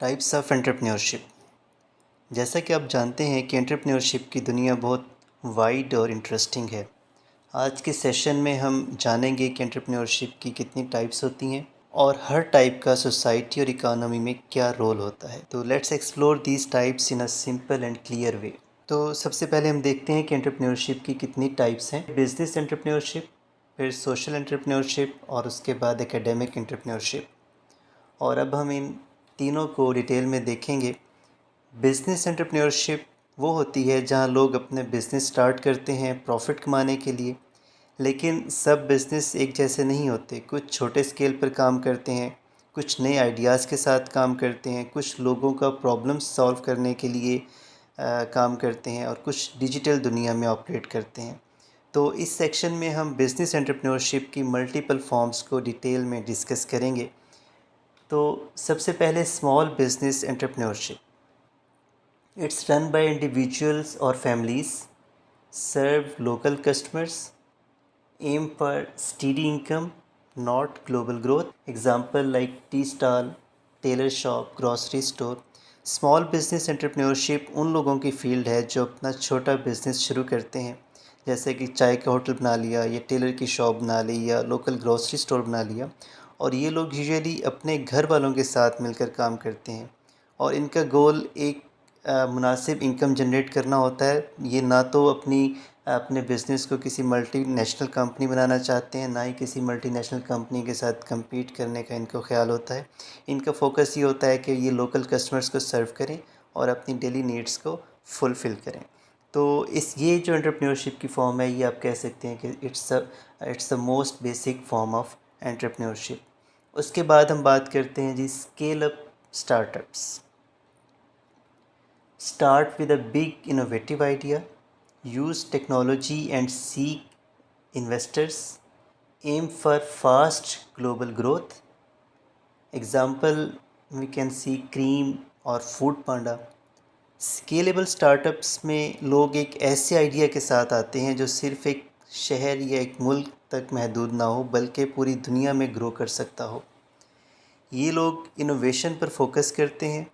Types of entrepreneurship. جیسا کہ آپ جانتے ہیں کہ انٹرپرینورشپ کی دنیا بہت وائڈ اور انٹرسٹنگ ہے. آج کے سیشن میں ہم جانیں گے کہ انٹرپرینورشپ کی کتنی ٹائپس ہوتی ہیں اور ہر ٹائپ کا سوسائٹی اور اکانومی میں کیا رول ہوتا ہے. تو let's explore these types in a simple and clear way. تو سب سے پہلے ہم دیکھتے ہیں کہ انٹرپرینورشپ کی کتنی ٹائپس ہیں. بزنس انٹرپرینورشپ، پھر سوشل انٹرپرینورشپ اور اس کے بعد اکیڈیمک انٹرپرینورشپ. اور اب ہم ان تینوں کو ڈیٹیل میں دیکھیں گے. بزنس انٹرپرینورشپ وہ ہوتی ہے جہاں لوگ اپنے بزنس سٹارٹ کرتے ہیں پروفٹ کمانے کے لیے، لیکن سب بزنس ایک جیسے نہیں ہوتے. کچھ چھوٹے اسکیل پر کام کرتے ہیں، کچھ نئے آئیڈیاز کے ساتھ کام کرتے ہیں، کچھ لوگوں کا پرابلمس سالو کرنے کے لیے کام کرتے ہیں، اور کچھ ڈیجیٹل دنیا میں آپریٹ کرتے ہیں. تو اس سیکشن میں ہم بزنس انٹرپرینورشپ کی ملٹیپل فارمز کو ڈیٹیل میں ڈسکس کریں گے. تو سب سے پہلے small business entrepreneurship. It's run by individuals اور families, serve local customers, aim for steady income, not global growth. Example like tea stall, tailor shop, grocery store. Small business entrepreneurship ان لوگوں کی فیلڈ ہے جو اپنا چھوٹا بزنس شروع کرتے ہیں، جیسے کہ چائے کا ہوٹل بنا لیا یا ٹیلر کی شاپ بنا لی یا لوکل گروسری اسٹور بنا لیا. اور یہ لوگ یوزیلی اپنے گھر والوں کے ساتھ مل کر کام کرتے ہیں، اور ان کا گول ایک مناسب انکم جنریٹ کرنا ہوتا ہے. یہ نہ تو اپنے بزنس کو کسی ملٹی نیشنل کمپنی بنانا چاہتے ہیں، نہ ہی کسی ملٹی نیشنل کمپنی کے ساتھ کمپیٹ کرنے کا ان کو خیال ہوتا ہے. ان کا فوکس یہ ہوتا ہے کہ یہ لوکل کسٹمرز کو سرو کریں اور اپنی ڈیلی نیڈس کو فلفل کریں. تو یہ جو انٹرپرینورشپ کی فارم ہے، یہ آپ کہہ سکتے ہیں کہ it's the most basic form of entrepreneurship. اس کے بعد ہم بات کرتے ہیں scale up startups. Start with a big innovative idea, use technology and seek investors, aim for fast global growth. Example we can see Careem اور Foodpanda. Scalable startups میں لوگ ایک ایسے آئیڈیا کے ساتھ آتے ہیں جو صرف ایک شہر یا ایک ملک تک محدود نہ ہو بلکہ پوری دنیا میں گرو کر سکتا ہو. یہ لوگ انوویشن پر فوکس کرتے ہیں،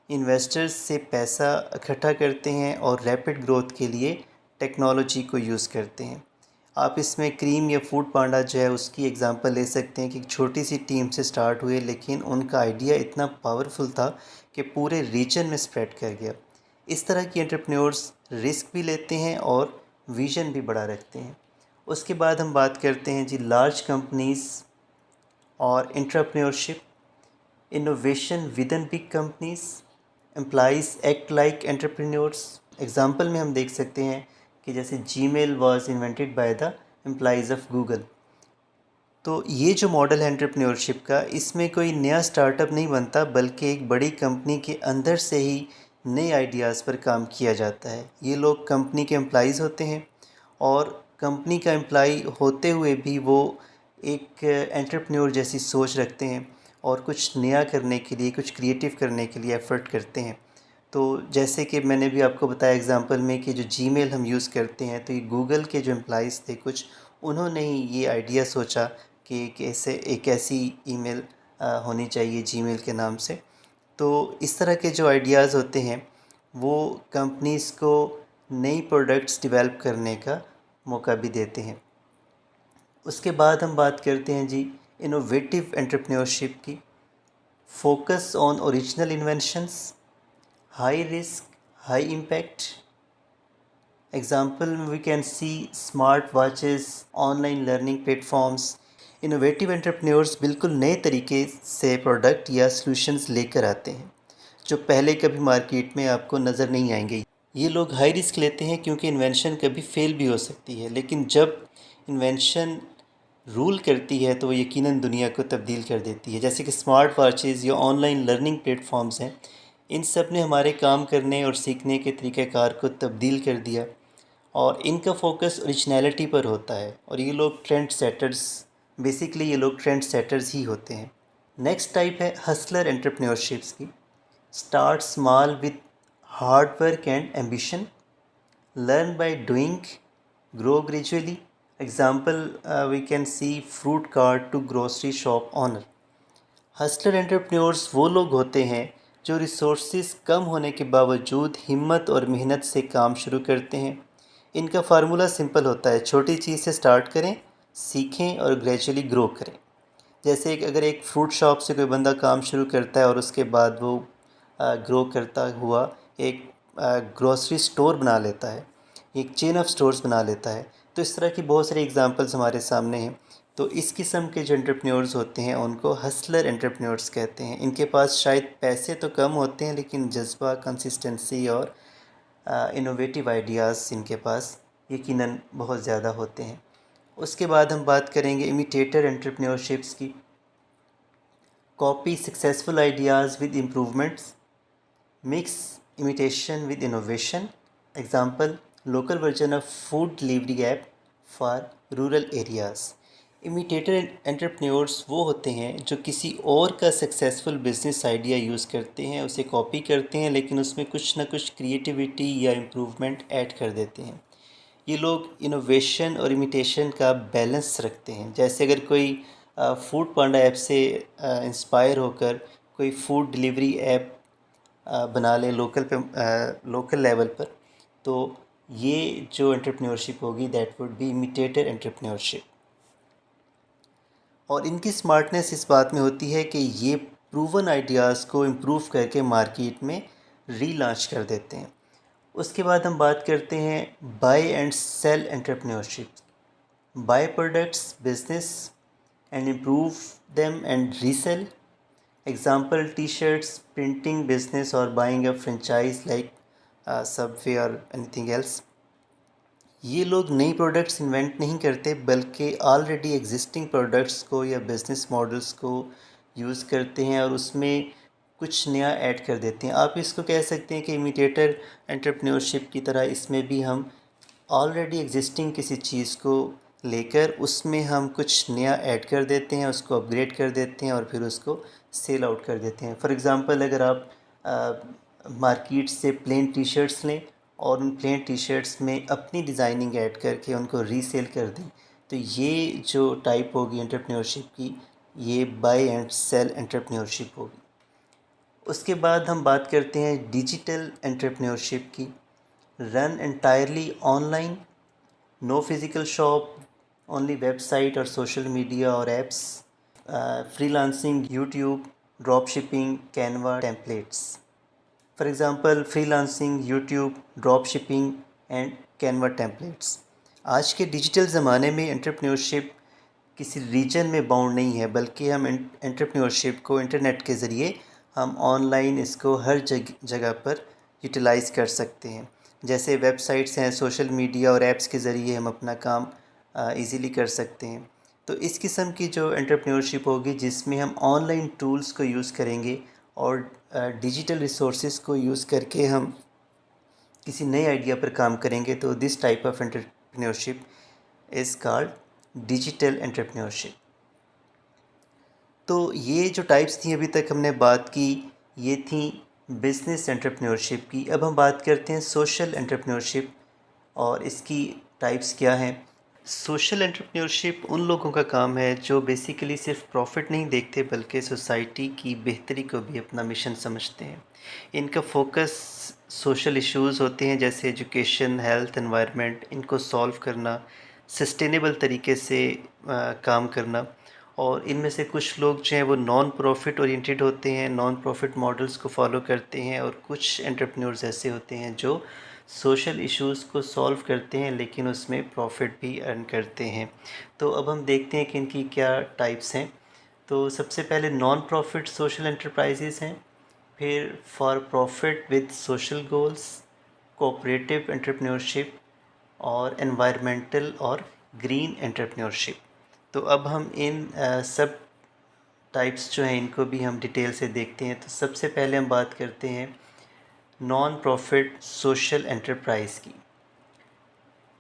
انویسٹرز سے پیسہ اکٹھا کرتے ہیں اور ریپڈ گروتھ کے لیے ٹیکنالوجی کو یوز کرتے ہیں. آپ اس میں کریم یا فوڈ پانڈا جو ہے اس کی ایگزامپل لے سکتے ہیں کہ ایک چھوٹی سی ٹیم سے سٹارٹ ہوئے، لیکن ان کا آئیڈیا اتنا پاورفل تھا کہ پورے ریجن میں سپریڈ کر گیا. اس طرح کی انٹرپرینورز رسک بھی لیتے ہیں اور ویژن بھی بڑا رکھتے ہیں. اس کے بعد ہم بات کرتے ہیں لارج کمپنیز اور entrepreneurship. Innovation within big companies, employees act like entrepreneurs. Example میں ہم دیکھ سکتے ہیں کہ جیسے Gmail was invented by the employees of Google. تو یہ جو ماڈل ہے انٹرپرینورشپ کا، اس میں کوئی نیا سٹارٹ اپ نہیں بنتا بلکہ ایک بڑی کمپنی کے اندر سے ہی نئے آئیڈیاز پر کام کیا جاتا ہے. یہ لوگ کمپنی کے امپلائیز ہوتے ہیں، اور کمپنی کا امپلائی ہوتے ہوئے بھی وہ ایک انٹرپرینور جیسی سوچ رکھتے ہیں اور کچھ نیا کرنے کے لیے، کچھ کریٹو کرنے کے لیے ایفرٹ کرتے ہیں. تو جیسے کہ میں نے بھی آپ کو بتایا ایگزامپل میں کہ جو جی میل ہم یوز کرتے ہیں، تو یہ گوگل کے جو امپلائیز تھے کچھ، انہوں نے ہی یہ آئیڈیا سوچا کہ کیسے ایک ایسی ای میل ہونی چاہیے جی میل کے نام سے. تو اس طرح کے جو آئیڈیاز ہوتے ہیں وہ کمپنیز کو نئی پروڈکٹس ڈیولپ کرنے کا موقع بھی دیتے ہیں. اس کے بعد ہم بات کرتے ہیں انوویٹیو انٹرپرینورشپ کی. Focus on original inventions, high risk high impact. Example we can see smart watches, online learning platforms. Innovative entrepreneurs بالکل نئے طریقے سے پروڈکٹ یا سلوشنز لے کر آتے ہیں جو پہلے کبھی مارکیٹ میں آپ کو نظر نہیں آئیں گے. یہ لوگ ہائی رسک لیتے ہیں کیونکہ انوینشن کبھی فیل بھی ہو سکتی ہے، لیکن جب انوینشن رول کرتی ہے تو وہ یقیناً دنیا کو تبدیل کر دیتی ہے. جیسے کہ اسمارٹ واچز یا online learning platforms ہیں، ان سب نے ہمارے کام کرنے اور سیکھنے کے طریقہ کار کو تبدیل کر دیا، اور ان کا فوکس اوریجنیلٹی پر ہوتا ہے. اور یہ لوگ ٹرینڈ سیٹرز، بیسکلی یہ لوگ ٹرینڈ سیٹرز ہی ہوتے ہیں. نیکسٹ ٹائپ ہے ہسلر انٹرپرینورشپس کی. Start small with hard work and ambition, learn by doing, grow gradually. Example we can see fruit cart to grocery shop owner. Hustler entrepreneurs وہ لوگ ہوتے ہیں جو ریسورسز کم ہونے کے باوجود ہمت اور محنت سے کام شروع کرتے ہیں۔ ان کا فارمولہ سمپل ہوتا ہے، چھوٹی چیز سے سٹارٹ کریں، سیکھیں اور گریجولی گرو کریں۔ جیسے اگر ایک فروٹ شاپ سے کوئی بندہ کام شروع کرتا ہے اور اس کے بعد وہ گرو کرتا ہوا ایک گروسری سٹور بنا لیتا ہے، ایک چین آف سٹورز بنا لیتا ہے، تو اس طرح کی بہت ساری ایگزامپلز ہمارے سامنے ہیں۔ تو اس قسم کے جو انٹرپرینیورز ہوتے ہیں ان کو ہسلر انٹرپرینیورز کہتے ہیں۔ ان کے پاس شاید پیسے تو کم ہوتے ہیں لیکن جذبہ، کنسسٹنسی اور انوویٹیو آئیڈیاز ان کے پاس یقیناً بہت زیادہ ہوتے ہیں۔ اس کے بعد ہم بات کریں گے امیٹیٹر انٹرپرینیورشپس کی۔ Copy successful ideas with improvements, mix imitation with innovation. Example, local version of food delivery app for rural areas. Imitator entrepreneurs وہ ہوتے ہیں جو کسی اور کا سکسیزفل بزنس آئیڈیا یوز کرتے ہیں، اسے کاپی کرتے ہیں لیکن اس میں کچھ نہ کچھ کریٹیوٹی یا امپروومنٹ ایڈ کر دیتے ہیں۔ یہ لوگ انوویشن اور امیٹیشن کا بیلنس رکھتے ہیں۔ جیسے اگر کوئی فوڈ پانڈا ایپ سے انسپائر ہو کر کوئی فوڈ ڈلیوری ایپ بنا لے لوکل لیول پر، تو یہ جو انٹرپرینیورشپ ہوگی دیٹ وڈ بی امیٹیٹر انٹرپرینیورشپ۔ اور ان کی اسمارٹنیس اس بات میں ہوتی ہے کہ یہ پروون آئیڈیاز کو امپروو کر کے مارکیٹ میں ری لانچ کر دیتے ہیں۔ اس کے بعد ہم بات کرتے ہیں buy and sell entrepreneurship. Buy products business and improve them and resell. Example T shirts printing business اور buying a franchise like Subway اور اینی تھنگ ایلس۔ یہ لوگ نئی پروڈکٹس انوینٹ نہیں کرتے بلکہ آلریڈی ایگزسٹنگ پروڈکٹس کو یا بزنس ماڈلس کو یوز کرتے ہیں اور اس میں کچھ نیا ایڈ کر دیتے ہیں۔ آپ اس کو کہہ سکتے ہیں کہ امیٹیٹر انٹرپرینیورشپ کی طرح اس میں بھی ہم آلریڈی ایگزسٹنگ کسی چیز کو لے کر اس میں ہم کچھ نیا ایڈ کر دیتے ہیں، اس کو اپ گریڈ کر دیتے ہیں اور پھر اس کو سیل آؤٹ کر دیتے ہیں۔ فار ایگزامپل اگر آپ مارکیٹ سے پلین ٹی شرٹس لیں اور ان پلین ٹی شرٹس میں اپنی ڈیزائننگ ایڈ کر کے ان کو ری سیل کر دیں، تو یہ جو ٹائپ ہوگی انٹرپرینیورشپ کی، یہ بائی اینڈ سیل انٹرپرینیورشپ ہوگی۔ اس کے بعد ہم بات کرتے ہیں ڈیجیٹل انٹرپرینیورشپ کی۔ Run entirely online, no physical shop, only website اور سوشل میڈیا اور apps. Freelancing, YouTube, drop shipping, Canva templates. For example freelancing, YouTube, drop shipping and Canva templates. آج کے digital زمانے میں entrepreneurship کسی region میں bound نہیں ہے بلکہ ہم انٹرپرینیورشپ کو انٹرنیٹ کے ذریعے ہم آن لائن اس کو ہر جگہ پر یوٹیلائز کر سکتے ہیں۔ جیسے ویب سائٹس ہیں، سوشل میڈیا اور ایپس کے ذریعے ہم اپنا کام ایزیلی کر سکتے ہیں۔ تو اس قسم کی جو انٹرپرینیورشپ ہوگی جس میں ہم آن لائن ٹولز کو یوز کریں گے اور ڈیجیٹل ریسورسز کو یوز کر کے ہم کسی نئے آئیڈیا پر کام کریں گے، تو this type of entrepreneurship is called digital entrepreneurship. تو یہ جو ٹائپس تھیں ابھی تک ہم نے بات کی، یہ تھیں بزنس انٹرپرینیورشپ کی۔ اب ہم بات کرتے ہیں سوشل انٹرپرینیورشپ اور اس کی ٹائپس کیا ہیں۔ سوشل انٹرپرینیورشپ ان لوگوں کا کام ہے جو بیسیکلی صرف پروفٹ نہیں دیکھتے بلکہ سوسائٹی کی بہتری کو بھی اپنا مشن سمجھتے ہیں۔ ان کا فوکس سوشل ایشوز ہوتے ہیں جیسے ایجوکیشن، ہیلتھ، انوائرمنٹ، ان کو سولو کرنا، سسٹینیبل طریقے سے کام کرنا۔ اور ان میں سے کچھ لوگ جو ہیں وہ نان پروفٹ اورینٹیڈ ہوتے ہیں، نان پروفٹ ماڈلز کو فالو کرتے ہیں، اور کچھ انٹرپرینیورز ایسے ہوتے ہیں جو سوشل ایشوز کو سولو کرتے ہیں لیکن اس میں پروفٹ بھی ارن کرتے ہیں۔ تو اب ہم دیکھتے ہیں کہ ان کی کیا ٹائپس ہیں۔ تو سب سے پہلے نان پروفٹ سوشل انٹرپرائزز ہیں، پھر for profit with social goals, cooperative entrepreneurship, اور انوائرمنٹل اور گرین انٹرپرینیورشپ۔ تو اب ہم ان سب ٹائپس جو ہیں ان کو بھی ہم ڈیٹیل سے دیکھتے ہیں۔ تو سب سے پہلے ہم بات کرتے ہیں نان پروفٹ سوشل انٹرپرائز کی۔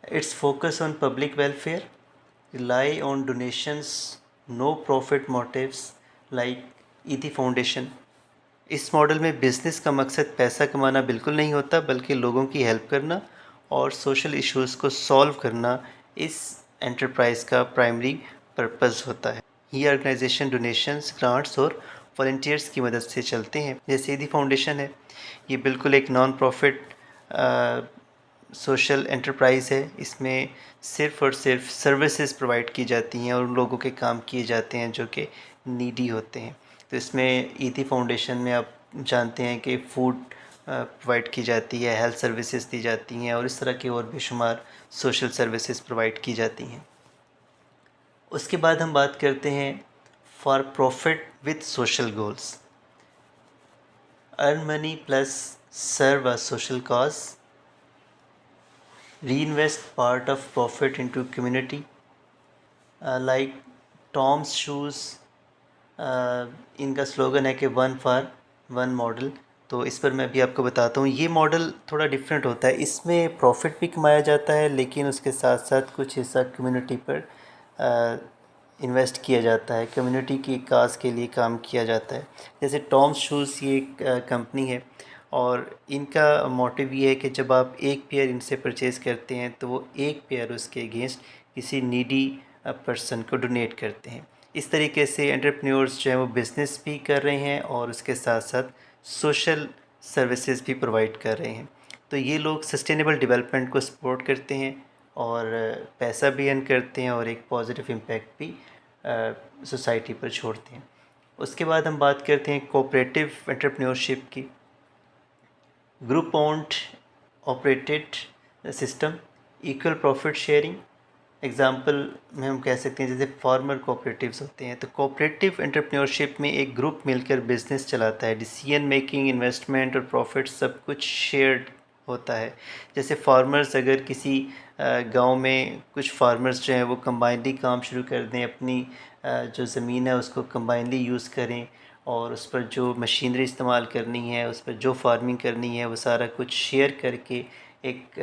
It's focus on public welfare, rely on donations, no profit motives like Edhi foundation. اس ماڈل میں بزنس کا مقصد پیسہ کمانا بالکل نہیں ہوتا بلکہ لوگوں کی ہیلپ کرنا اور سوشل ایشوز کو سولو کرنا اس انٹرپرائز کا پرائمری پرپز ہوتا ہے۔ یہ آرگنائزیشن ڈونیشنز، گرانٹس اور والنٹیئرس کی مدد سے چلتے ہیں. جیسے ایدھی فاؤنڈیشن ہے، یہ بالکل ایک نان پروفٹ سوشل انٹرپرائز ہے. اس میں صرف اور صرف سروسز پرووائڈ کی جاتی ہیں اور ان لوگوں کے کام کیے جاتے ہیں جو کہ نیڈی ہوتے ہیں. تو اس میں ایدھی فاؤنڈیشن میں آپ جانتے ہیں کہ فوڈ پرووائڈ کی جاتی ہے، ہیلتھ سروسز دی جاتی ہیں، اور اس طرح کے اور بے شمار سوشل سروسز پرووائڈ کی جاتی ہیں. اس کے بعد ہم بات کرتے ہیں for profit with social goals. Earn money plus serve a social cause. reinvest part of profit into community. Like Tom's shoes, ان کا سلوگن ہے کہ ون فار ون ماڈل. تو اس پر میں بھی آپ کو بتاتا ہوں. یہ ماڈل تھوڑا ڈفرینٹ ہوتا ہے. اس میں پروفٹ بھی کمایا جاتا ہے لیکن اس کے ساتھ ساتھ کچھ حصہ کمیونٹی پر انویسٹ کیا جاتا ہے، کمیونٹی کی کاز کے لیے کام کیا جاتا ہے. جیسے ٹامس شوز یہ ایک کمپنی ہے اور ان کا موٹیو یہ ہے کہ جب آپ ایک پیئر ان سے پرچیز کرتے ہیں تو وہ ایک پیئر اس کے اگینسٹ کسی نیڈی پرسن کو ڈونیٹ کرتے ہیں. اس طریقے سے انٹرپرینیورز جو ہیں وہ بزنس بھی کر رہے ہیں اور اس کے ساتھ ساتھ سوشل سروسز بھی پرووائڈ کر رہے ہیں. تو یہ لوگ سسٹینیبل ڈیولپمنٹ کو سپورٹ کرتے ہیں اور پیسہ بھی ارن کرتے ہیں اور ایک پازیٹیو امپیکٹ بھی سوسائٹی پر چھوڑتے ہیں. اس کے بعد ہم بات کرتے ہیں کوآپریٹیو انٹرپرینیورشپ کی. Group owned operated system, equal profit sharing. Example میں ہم کہہ سکتے ہیں جیسے فارمر کوآپریٹیوز ہوتے ہیں. تو کوآپریٹیو انٹرپرینیورشپ میں ایک گروپ مل کر بزنس چلاتا ہے. ڈیسیژن میکنگ، انویسٹمنٹ اور پروفٹ سب کچھ شیئرڈ ہوتا ہے. جیسے فارمرز اگر کسی گاؤں میں کچھ فارمرز جو ہیں وہ کمبائنلی کام شروع کر دیں، اپنی جو زمین ہے اس کو کمبائنلی یوز کریں اور اس پر جو مشینری استعمال کرنی ہے، اس پر جو فارمنگ کرنی ہے، وہ سارا کچھ شیئر کر کے ایک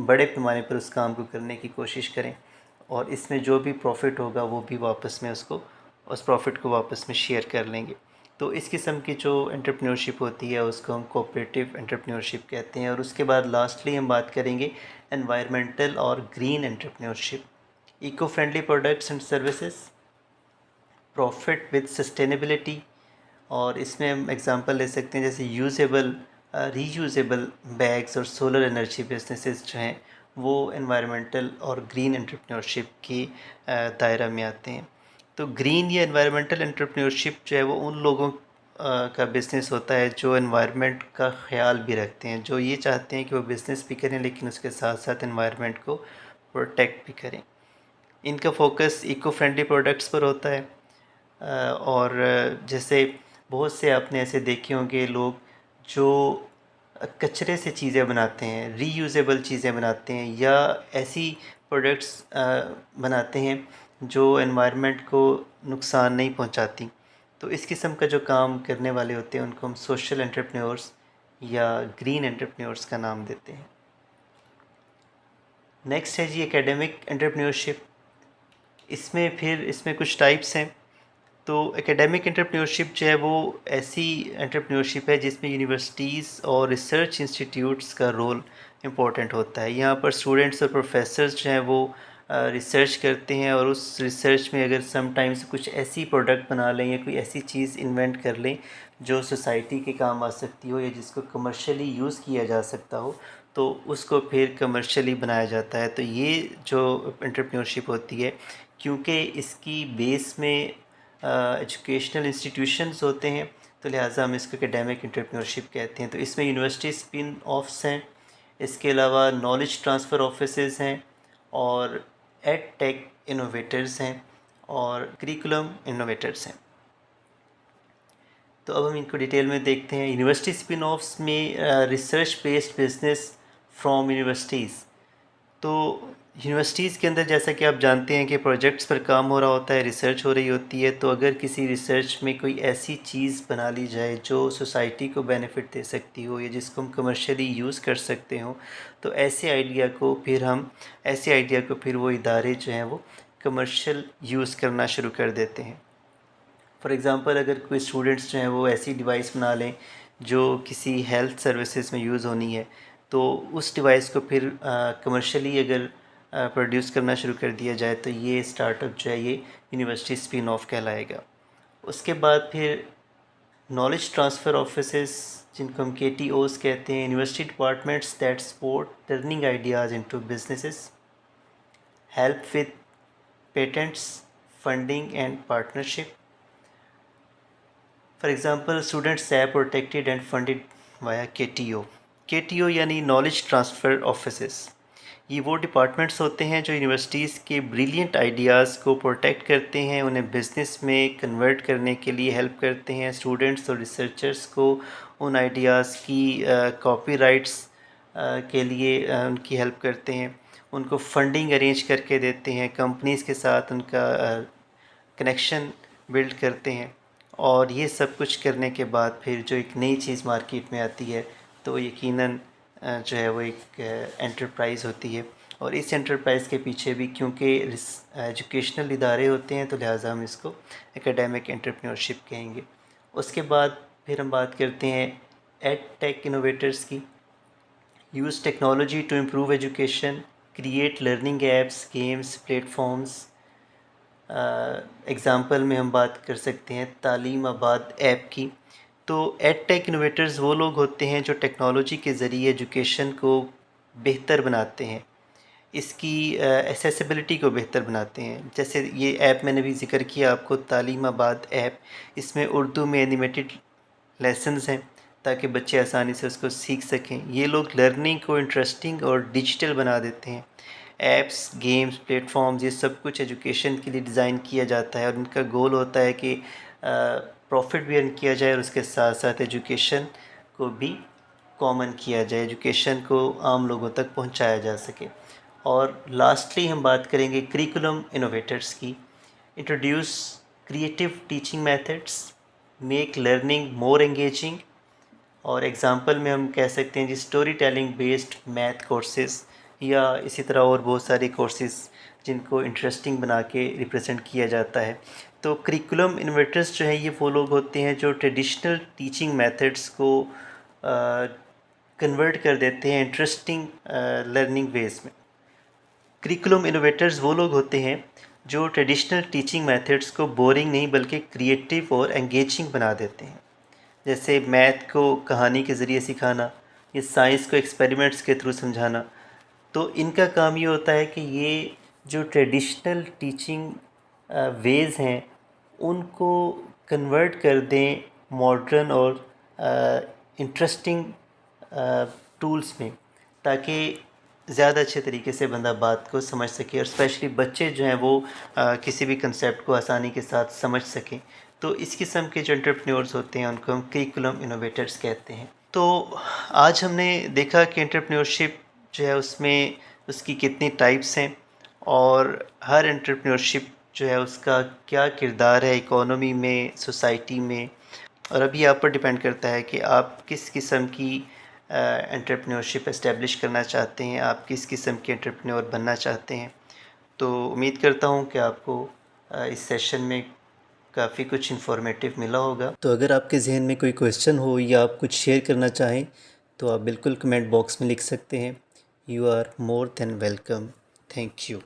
بڑے پیمانے پر اس کام کو کرنے کی کوشش کریں اور اس میں جو بھی پروفٹ ہوگا وہ بھی واپس میں اس پروفٹ کو واپس میں شیئر کر لیں گے. تو اس قسم کی جو انٹرپرینیورشپ ہوتی ہے اس کو ہم کوآپریٹیو انٹرپرینیورشپ کہتے ہیں. اور اس کے بعد لاسٹلی ہم بات کریں گے انوائرمنٹل اور green entrepreneurship. Eco friendly products and services, profit with sustainability. اور اس میں ہم ایگزامپل لے سکتے ہیں جیسے ری یوزیبل بیگز اور سولر انرجی بزنسز جو ہیں وہ انوائرمنٹل اور گرین انٹرپرینیورشپ کی دائرہ میں آتے ہیں. تو گرین یا انوائرمنٹل انٹرپرینیورشپ جو ہے وہ ان لوگوں کا بزنس ہوتا ہے جو انوائرمنٹ کا خیال بھی رکھتے ہیں، جو یہ چاہتے ہیں کہ وہ بزنس بھی کریں لیکن اس کے ساتھ ساتھ انوائرمنٹ کو پروٹیکٹ بھی کریں. ان کا فوکس ایکو فرینڈلی پروڈکٹس پر ہوتا ہے. اور جیسے بہت سے آپ نے ایسے دیکھے ہوں گے لوگ جو کچرے سے چیزیں بناتے ہیں، ری یوزیبل چیزیں بناتے ہیں یا ایسی پروڈکٹس بناتے ہیں جو انوائرمنٹ کو نقصان نہیں پہنچاتی. تو اس قسم کا جو کام کرنے والے ہوتے ہیں ان کو ہم سوشل انٹرپرینیورس یا گرین انٹرپرینیورس کا نام دیتے ہیں. نیکسٹ ہے جی اکیڈمک انٹرپرینیورشپ. اس میں کچھ ٹائپس ہیں. تو اکیڈمک انٹرپرینیورشپ جو ہے وہ ایسی انٹرپرینیورشپ ہے جس میں یونیورسٹیز اور ریسرچ انسٹیٹیوٹس کا رول امپورٹنٹ ہوتا ہے. یہاں پر اسٹوڈنٹس اور پروفیسرز جو ہیں وہ ریسرچ کرتے ہیں اور اس ریسرچ میں اگر سم ٹائمز کچھ ایسی پروڈکٹ بنا لیں یا کوئی ایسی چیز انوینٹ کر لیں جو سوسائٹی کے کام آ سکتی ہو یا جس کو کمرشلی یوز کیا جا سکتا ہو تو اس کو پھر کمرشلی بنایا جاتا ہے. تو یہ جو انٹرپرینیورشپ ہوتی ہے کیونکہ اس کی بیس میں ایجوکیشنل انسٹیٹیوشنز ہوتے ہیں تو لہٰذا ہم اس کو اکیڈمک انٹرپرینیورشپ کہتے ہیں. تو اس میں یونیورسٹی اسپن آفس ہیں، اس کے علاوہ نالج ٹرانسفر آفیسز ہیں اور ایڈ ٹیک انوویٹرز ہیں اور کریکولم انوویٹرز ہیں. تو اب ہم ان کو ڈیٹیل میں دیکھتے ہیں. یونیورسٹی اسپن آفس میں research based business from universities. تو یونیورسٹیز کے اندر جیسا کہ آپ جانتے ہیں کہ پروجیکٹس پر کام ہو رہا ہوتا ہے، ریسرچ ہو رہی ہوتی ہے. تو اگر کسی ریسرچ میں کوئی ایسی چیز بنا لی جائے جو سوسائٹی کو بینیفٹ دے سکتی ہو یا جس کو ہم کمرشلی یوز کر سکتے ہوں تو ایسے آئیڈیا کو پھر وہ ادارے جو ہیں وہ کمرشل یوز کرنا شروع کر دیتے ہیں. فار ایگزامپل اگر کوئی اسٹوڈنٹس جو ہیں وہ ایسی ڈیوائس بنا لیں جو کسی ہیلتھ سروسز میں یوز ہونی ہے تو اس ڈیوائس کو پھر کمرشلی اگر پروڈیوس کرنا شروع کر دیا جائے تو یہ اسٹارٹ اپ جو ہے یہ یونیورسٹی اسپن آف کہلائے گا. اس کے بعد پھر نالج ٹرانسفر آفیسز جن کو ہم KTOs کہتے ہیں، university departments that support turning ideas into businesses, help with patents, funding and partnership. For example students are protected and funded via KTO. KTO یعنی نالج ٹرانسفر آفیسز. یہ وہ departments ہوتے ہیں جو یونیورسٹیز کے بریلینٹ آئیڈیاز کو protect کرتے ہیں، انہیں بزنس میں کنورٹ کرنے کے لیے ہیلپ کرتے ہیں، اسٹوڈنٹس اور ریسرچرس کو ان آئیڈیاز کی کاپی رائٹس کے لیے ان کی ہیلپ کرتے ہیں، ان کو فنڈنگ ارینج کر کے دیتے ہیں، کمپنیز کے ساتھ ان کا کنیکشن بلڈ کرتے ہیں. اور یہ سب کچھ کرنے کے بعد پھر جو ایک نئی چیز مارکیٹ میں آتی ہے تو یقیناً جو ہے وہ ایک انٹرپرائز ہوتی ہے. اور اس انٹرپرائز کے پیچھے بھی کیونکہ ایجوکیشنل ادارے ہوتے ہیں تو لہٰذا ہم اس کو اکیڈیمک انٹرپرینورشپ کہیں گے. اس کے بعد پھر ہم بات کرتے ہیں ایڈ ٹیک انوویٹرس کی. Use technology to improve education, create learning apps, games, platforms. Example میں ہم بات کر سکتے ہیں تعلیم آباد ایپ کی. تو ایڈ ٹیک انوویٹرز وہ لوگ ہوتے ہیں جو ٹیکنالوجی کے ذریعے ایجوکیشن کو بہتر بناتے ہیں، اس کی ایسیسیبلٹی کو بہتر بناتے ہیں. جیسے یہ ایپ میں نے بھی ذکر کیا آپ کو، تعلیم آباد ایپ، اس میں اردو میں اینیمیٹڈ لیسنز ہیں تاکہ بچے آسانی سے اس کو سیکھ سکیں. یہ لوگ لرننگ کو انٹرسٹنگ اور ڈیجیٹل بنا دیتے ہیں. ایپس، گیمز، پلیٹ فارمز، یہ سب کچھ ایجوکیشن کے لیے ڈیزائن کیا جاتا ہے اور ان کا گول ہوتا ہے کہ پروفٹ بھی ارن کیا جائے اور اس کے ساتھ ساتھ ایجوکیشن کو بھی کامن کیا جائے، ایجوکیشن کو عام لوگوں تک پہنچایا جا سکے. اور لاسٹلی ہم بات کریں گے کریکولم انوویٹرس کی. Introduce creative teaching methods, make learning more engaging. اور ایگزامپل میں ہم کہہ سکتے ہیں جی storytelling based math courses, یا اسی طرح اور بہت ساری کورسز جن کو انٹرسٹنگ بنا کے ریپرزینٹ کیا جاتا ہے. تو کریکولم انوویٹرز جو ہیں یہ وہ لوگ ہوتے ہیں جو ٹریڈیشنل ٹیچنگ میتھڈس کو کنورٹ کر دیتے ہیں انٹرسٹنگ لرننگ ویز میں. کریکولم انوویٹرز وہ لوگ ہوتے ہیں جو ٹریڈیشنل ٹیچنگ میتھڈس کو بورنگ نہیں بلکہ کریٹیو اور انگیجنگ بنا دیتے ہیں. جیسے میتھ کو کہانی کے ذریعے سکھانا، یا سائنس کو ایکسپیریمنٹس کے تھرو سمجھانا. تو ان کا کام یہ ہوتا ہے کہ یہ جو ٹریڈیشنل ٹیچنگ ویز ہیں ان کو کنورٹ کر دیں ماڈرن اور انٹرسٹنگ ٹولز میں، تاکہ زیادہ اچھے طریقے سے بندہ بات کو سمجھ سکے، اور اسپیشلی بچے جو ہیں وہ کسی بھی کنسیپٹ کو آسانی کے ساتھ سمجھ سکیں. تو اس قسم کے جو انٹرپرینورز ہوتے ہیں ان کو ہم کریکولم انوویٹرز کہتے ہیں. تو آج ہم نے دیکھا کہ انٹرپرینورشپ جو ہے اس میں اس کی کتنی ٹائپس ہیں، اور ہر انٹرپرینورشپ جو ہے اس کا کیا کردار ہے اکانومی میں، سوسائٹی میں. اور ابھی آپ پر ڈیپینڈ کرتا ہے کہ آپ کس قسم کی انٹرپرینورشپ اسٹیبلش کرنا چاہتے ہیں، آپ کس قسم کے انٹرپرینور بننا چاہتے ہیں. تو امید کرتا ہوں کہ آپ کو اس سیشن میں کافی کچھ انفارمیٹیو ملا ہوگا. تو اگر آپ کے ذہن میں کوئی کویشچن ہو یا آپ کچھ شیئر کرنا چاہیں تو آپ بالکل کمنٹ باکس میں لکھ سکتے ہیں. You are more than welcome. Thank you.